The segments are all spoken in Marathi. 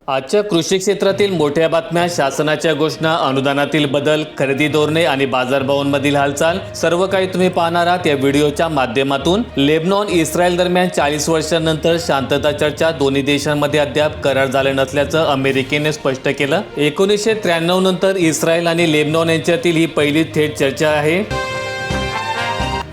आजच्या कृषी क्षेत्रातील मोठ्या बातम्या, शासनाच्या घोषणा, अनुदानातील बदल, खरेदी धोरणे आणि बाजारभावांमधील हालचाल सर्व काही तुम्ही पाहणार आहात या व्हिडिओच्या माध्यमातून। लेबनॉन इस्रायल दरम्यान 40 वर्षांनंतर शांतता चर्चा, दोन्ही देशांमध्ये अद्याप करार झाले नसल्याचं अमेरिकेने स्पष्ट केलं। 1993 नंतर इस्रायल आणि लेबनॉन यांच्यातील ही पहिली थेट चर्चा आहे।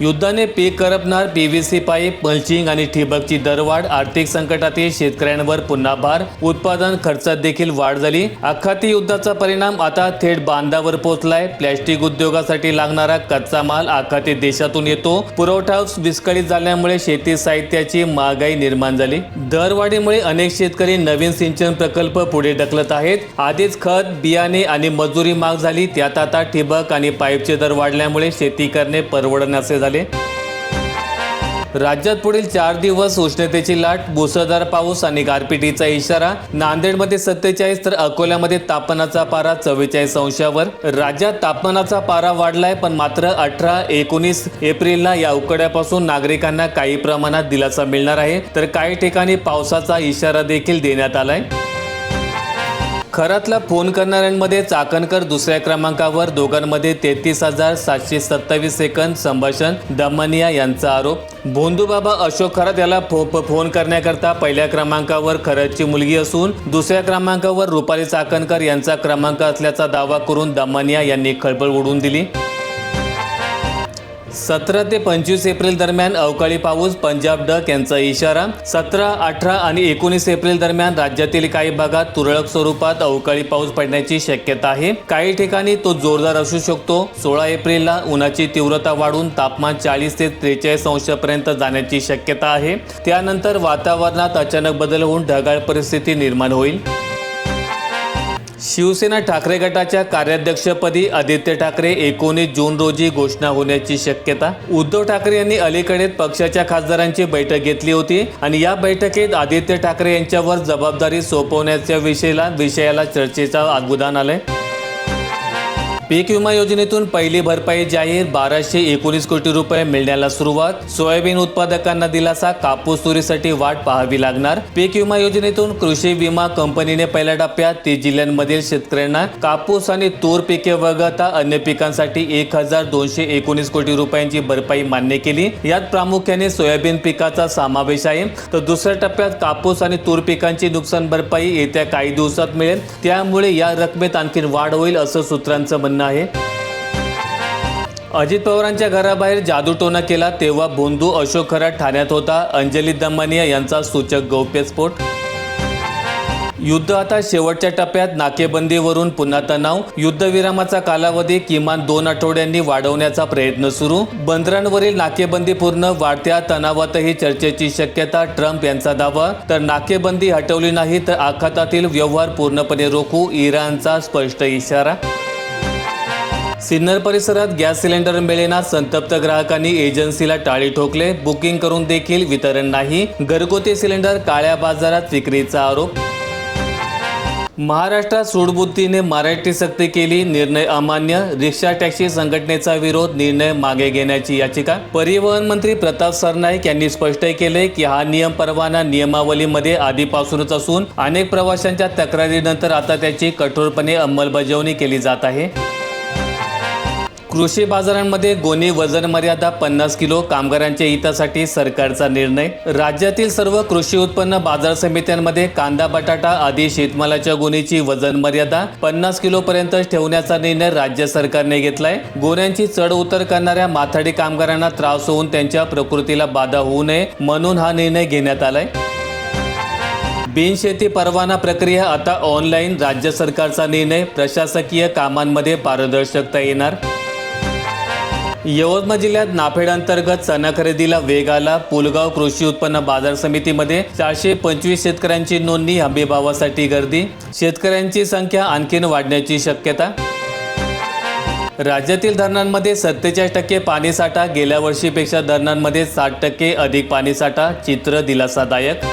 युद्धाने पीक करपणार, पीव्हीसी पाईप, मल्चिंग आणि ठिबकची दरवाढ, आर्थिक संकटातील शेतकऱ्यांवर पुन्हा भार, उत्पादन खर्चात देखील वाढ झाली। आखाती युद्धाचा परिणाम आता थेट बांधावर पोहोचलाय। प्लॅस्टिक उद्योगासाठी लागणारा कच्चा माल आखाती देशातून येतो। पुरवठा विस्कळीत झाल्यामुळे शेती साहित्याची महागाई निर्माण झाली। दरवाढीमुळे अनेक शेतकरी नवीन सिंचन प्रकल्प पुढे ढकलत आहेत। आधीच खत, बियाणे आणि मजुरी महाग झाली, त्यात आता ठिबक आणि पाईपचे दर वाढल्यामुळे शेती करणे परवडण्याचे झाले। राज्यात पुढील 4 दिवस उष्णतेची लाट, मुसळधार पाऊस आणि गारपिटीचा इशारा। नांदेडमध्ये 47 तर अकोल्यामध्ये तापमानाचा पारा 44 अंशावर। राज्यात तापमानाचा पारा वाढलाय, पण मात्र 18-19 एप्रिलला या उकाड्यापासून नागरिकांना काही प्रमाणात दिलासा मिळणार आहे, तर काही ठिकाणी पावसाचा इशारा देखील देण्यात आलाय। खरातला फोन करणाऱ्यांमध्ये चाकणकर दुसऱ्या क्रमांकावर, दोघांमध्ये 33,727 सेकंद संभाषण। दमानिया यांचा आरोप। भोंदूबाबा अशोक खरात याला फोन करण्याकरता पहिल्या क्रमांकावर खरातची मुलगी असून दुसऱ्या क्रमांकावर रुपाली चाकणकर यांचा क्रमांक असल्याचा दावा करून दमानिया यांनी खळबळ उडवून दिली। 17 ते 25 एप्रिल दरम्यान अवकाळी पाऊस, पंजाब डक यांचा इशारा। 17, 18 आणि 19 एप्रिल दरम्यान राज्यातील काही भागात तुरळक स्वरूपात अवकाळी पाऊस पडण्याची शक्यता आहे। काही ठिकाणी तो जोरदार असू शकतो। 16 एप्रिलला उन्हाची तीव्रता वाढून तापमान 40 ते 43 अंशापर्यंत जाण्याची शक्यता आहे। त्यानंतर वातावरणात अचानक बदल होऊन ढगाळ परिस्थिती निर्माण होईल। शिवसेना ठाकरे गटाच्या कार्याध्यक्षपदी आदित्य ठाकरे 19 जून रोजी घोषणा होण्याची शक्यता। उद्धव ठाकरे यांनी अलीकडेच पक्षाच्या खासदारांची बैठक घेतली होती आणि या बैठकीत आदित्य ठाकरे यांच्यावर जबाबदारी सोपवण्याच्या विषयाला चर्चेचा उधाण आलंय। पीक विमा योजनेतून पहिली भरपाई जाहीर, 1219 कोटी रुपये मिळण्याला सुरुवात। सोयाबीन उत्पादकांना दिलासा, कापूस तुरीसाठी वाट पाहावी लागणार। पीक विमा योजनेतून कृषी विमा कंपनीने पहिल्या टप्प्यात 30 जिल्ह्यांमधील शेतकऱ्यांना कापूस आणि तूर पिके वगळता अन्य पिकांसाठी 1219 कोटी रुपयांची भरपाई मान्य केली। यात प्रामुख्याने सोयाबीन पिकाचा समावेश आहे, तर दुसऱ्या टप्प्यात कापूस आणि तूर पिकांची नुकसान भरपाई येत्या काही दिवसात मिळेल। त्यामुळे या रकमेत आणखी वाढ होईल असं सूत्रांचं म्हणणं आहे। अजित पवारांच्या घराबाहेर जादूटोणा केला तेव्हा भोंदू अशोक खरात ठाण्यात होता। अंजली दमानिया यांचा सूचक गौप्यस्फोट। युद्ध आता शेवटच्या टप्प्यात, नाकेबंदीवरून पुन्हा तणाव। युद्धविरामाचा कालावधी किमान 2 आठवड्यांनी वाढवण्याचा प्रयत्न सुरू। बंदरांवरील नाकेबंदी पूर्ण, वाढत्या तणावातही चर्चेची शक्यता। ट्रम्प यांचा दावा, तर नाकेबंदी हटवली नाही तर आखातातील व्यवहार पूर्णपणे रोखू, इराणचा स्पष्ट इशारा। सिन्नर परिसरात गॅस सिलेंडर मिळेना, संतप्त ग्राहकांनी एजन्सीला टाळी ठोकले। बुकिंग करून देखील वितरण नाही, घरगुती सिलेंडर काळ्या बाजारात विक्रीचा आरोप। महाराष्ट्रात सूडबुद्धीने मराठी सक्ती केली, निर्णय अमान्य। रिक्षा टॅक्सी संघटनेचा विरोध, निर्णय मागे घेण्याची याचिका। परिवहन मंत्री प्रताप सरनाईक यांनी स्पष्ट केले की हा नियम परवाना नियमावलीमध्ये आधीपासूनच असून अनेक प्रवाशांच्या तक्रारीनंतर आता त्याची कठोरपणे अंमलबजावणी केली जात आहे। कृषी बाजारांमध्ये गोणी वजन मर्यादा 50 किलो, कामगारांच्या हितासाठी सरकारचा निर्णय। राज्यातील सर्व कृषी उत्पन्न बाजार समित्यांमध्ये कांदा, बटाटा आदी शेतमालाच्या गोणीची वजन मर्यादा 50 किलो पर्यंत ठेवण्याचा निर्णय राज्य सरकारने घेतलाय। गोण्यांची चढ उतर करणाऱ्या माथाडी कामगारांना त्रास होऊन त्यांच्या प्रकृतीला बाधा होऊ नये म्हणून हा निर्णय घेण्यात आलाय। बिनशेती परवाना प्रक्रिया आता ऑनलाईन, राज्य सरकारचा निर्णय। प्रशासकीय कामांमध्ये पारदर्शकता येणार। यवतमाळ जिल्ह्यात नाफेड अंतर्गत चणा खरेदीला वेग आला। पुलगाव कृषी उत्पन्न बाजार समितीमध्ये 425 शेतकऱ्यांची नोंदणी, हमीभावासाठी गर्दी। शेतकऱ्यांची संख्या आणखीन वाढण्याची शक्यता। राज्यातील धरणांमध्ये 47% पाणीसाठा, गेल्या वर्षीपेक्षा धरणांमध्ये 60% अधिक पाणीसाठा, चित्र दिलासादायक।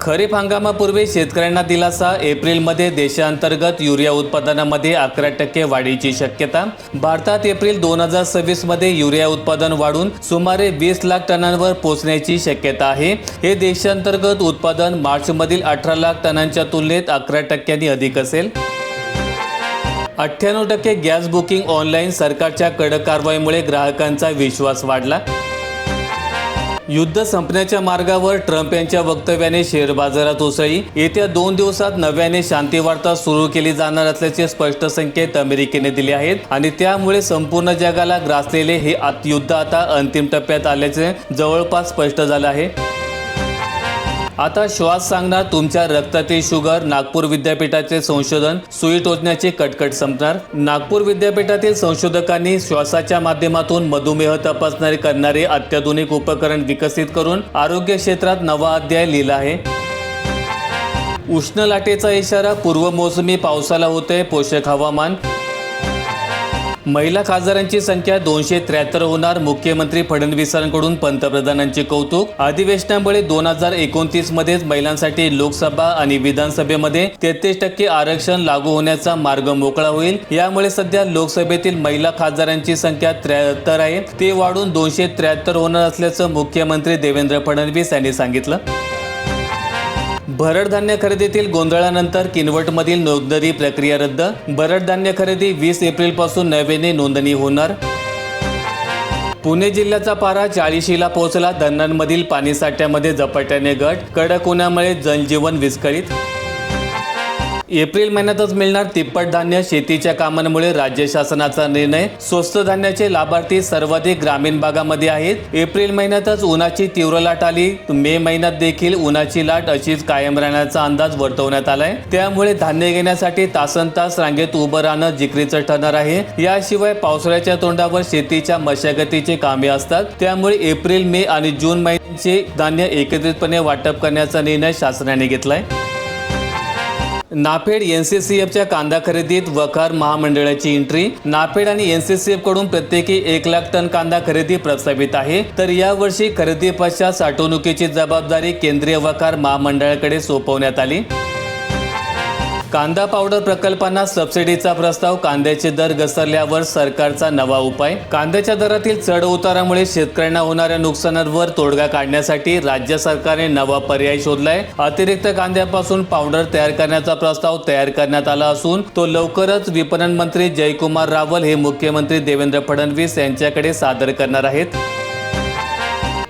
खरीप हंगामापूर्वी शेतकऱ्यांना दिलासा. एप्रिलमध्ये देशांतर्गत युरिया उत्पादनामध्ये 11% वाढीची शक्यता. भारतात एप्रिल 2026 मध्ये युरिया उत्पादन वाढून सुमारे 20 लाख टनांवर पोहोचण्याची शक्यता आहे. हे देशांतर्गत उत्पादन मार्चमधील 18 लाख टनांच्या तुलनेत 11% अधिक असेल. 98% गॅस बुकिंग ऑनलाईन. सरकारच्या कडक कारवाईमुळे ग्राहकांचा विश्वास वाढला. युद्ध संपण्याच्या मार्गावर. ट्रम्प यांच्या वक्तव्याने शेअर बाजारात उसळी. येत्या 2 दिवसात नव्याने शांती वार्ता सुरू केली जाणार असल्याचे स्पष्ट संकेत अमेरिकेने दिले आहेत आणि त्यामुळे संपूर्ण जगाला ग्रासलेले हे युद्ध आता अंतिम टप्प्यात आल्याचे जवळपास स्पष्ट झालं आहे. आता श्वास सांगणार तुमच्या रक्तातील शुगर. नागपूर विद्यापीठाचे संशोधन. सुई टोचण्याची कटकट संपणार. नागपूर विद्यापीठातील संशोधकांनी श्वासाच्या माध्यमातून मधुमेह तपासणारे करणारे अत्याधुनिक उपकरण विकसित करून आरोग्य क्षेत्रात नवा अध्याय लिहिला आहे. उष्ण लाटेचा इशारा. पूर्वमोसमी पावसाला होते पोषक हवामान. महिला खासदारांची संख्या 273 होणार. मुख्यमंत्री फडणवीसांकडून पंतप्रधानांचे कौतुक. अधिवेशनामुळे 2029 मध्येच महिलांसाठी लोकसभा आणि विधानसभेमध्ये 33% आरक्षण लागू होण्याचा मार्ग मोकळा होईल. यामुळे सध्या लोकसभेतील महिला खासदारांची संख्या 73 आहे. ते वाढून 273 होणार असल्याचं मुख्यमंत्री देवेंद्र फडणवीस यांनी सांगितलं. भरड धान्य खरेदीतील गोंधळानंतर किनवटमधील नोंदणी प्रक्रिया रद्द. भरड धान्य खरेदी 20 एप्रिलपासून नव्याने नोंदणी होणार. पुणे जिल्ह्याचा पारा 40ला पोहोचला. धरणांमधील पाणीसाठ्यामध्ये झपाट्याने घट. कडक उन्हामुळे जनजीवन विस्कळीत. एप्रिल महिन्यातच मिळणार तिप्पट धान्य. शेतीच्या कामांमुळे राज्य शासनाचा निर्णय. स्वस्त धान्याचे लाभार्थी सर्वाधिक ग्रामीण भागामध्ये आहेत. एप्रिल महिन्यातच उन्हाची तीव्र लाट आली. मे महिन्यात देखील उन्हाची लाट अशीच कायम राहण्याचा अंदाज वर्तवण्यात आलाय. त्यामुळे धान्य घेण्यासाठी तासनतास रांगेत उभं राहणं जिकरीचं ठरणार आहे. याशिवाय पावसाळ्याच्या तोंडावर शेतीच्या मशागतीचे कामे असतात. त्यामुळे एप्रिल, मे आणि जून महिन्याचे धान्य एकत्रितपणे वाटप करण्याचा निर्णय शासनाने घेतलाय. नाफेड NCCFच्या कांदा खरेदीत वखार महामंडळाची एंट्री. नाफेड आणि NCCF कडून प्रत्येकी 1 लाख टन कांदा खरेदी प्रस्तावित आहे. तर यावर्षी खरेदी पश्चात साठवणुकीची जबाबदारी केंद्रीय वखार महामंडळाकडे सोपवण्यात आली. कांदा पावडर प्रकल्पांना सबसिडीचा प्रस्ताव. कांद्याचे दर घसरल्यावर सरकारचा नवा उपाय. कांद्याच्या दरातील चढ उतारामुळे शेतकऱ्यांना होणाऱ्या नुकसानावर तोडगा काढण्यासाठी राज्य सरकारने नवा पर्याय शोधलाय. अतिरिक्त कांद्यापासून पावडर तयार करण्याचा प्रस्ताव तयार करण्यात आला असून तो लवकरच विपणन मंत्री जयकुमार रावल हे मुख्यमंत्री देवेंद्र फडणवीस यांच्याकडे सादर करणार आहेत.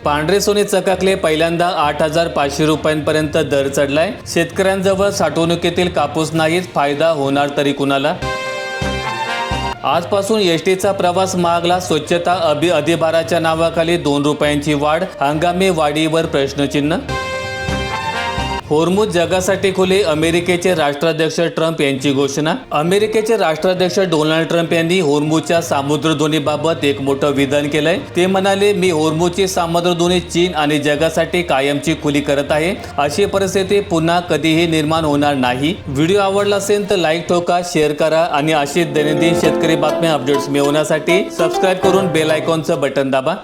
पांढरे सोने चकाकले. पहिल्यांदा 8,500 रुपयांपर्यंत दर चढलाय. शेतकऱ्यांजवळ साठवणुकीतील कापूस नाहीच. फायदा होणार तरी कुणाला? आजपासून एसटीचा प्रवास महागला. स्वच्छता अधिभाराच्या नावाखाली 2 रुपयांची वाढ. हंगामी वाढीवर प्रश्नचिन्ह. होर्मुझ जगासाठी खुले. अमेरिकेचे राष्ट्राध्यक्ष ट्रम्प यांची घोषणा. अमेरिकेचे राष्ट्राध्यक्ष डोनाल्ड ट्रम्प यांनी होर्मुझच्या सामुद्रधुनीबाबत एक मोठं विधान केलंय. ते म्हणाले, मी होर्मुझची सामुद्रधुनी चीन आणि जगासाठी कायमची खुली करत आहे. अशी परिस्थिती पुन्हा कधीही निर्माण होणार नाही. व्हिडिओ आवडला असेल तर लाईक ठोका, शेअर करा आणि अशी दैनंदिन शेतकरी बातम्या अपडेट्स मिळवण्यासाठी सबस्क्राईब करून बेल आयकॉनचं बटन दाबा.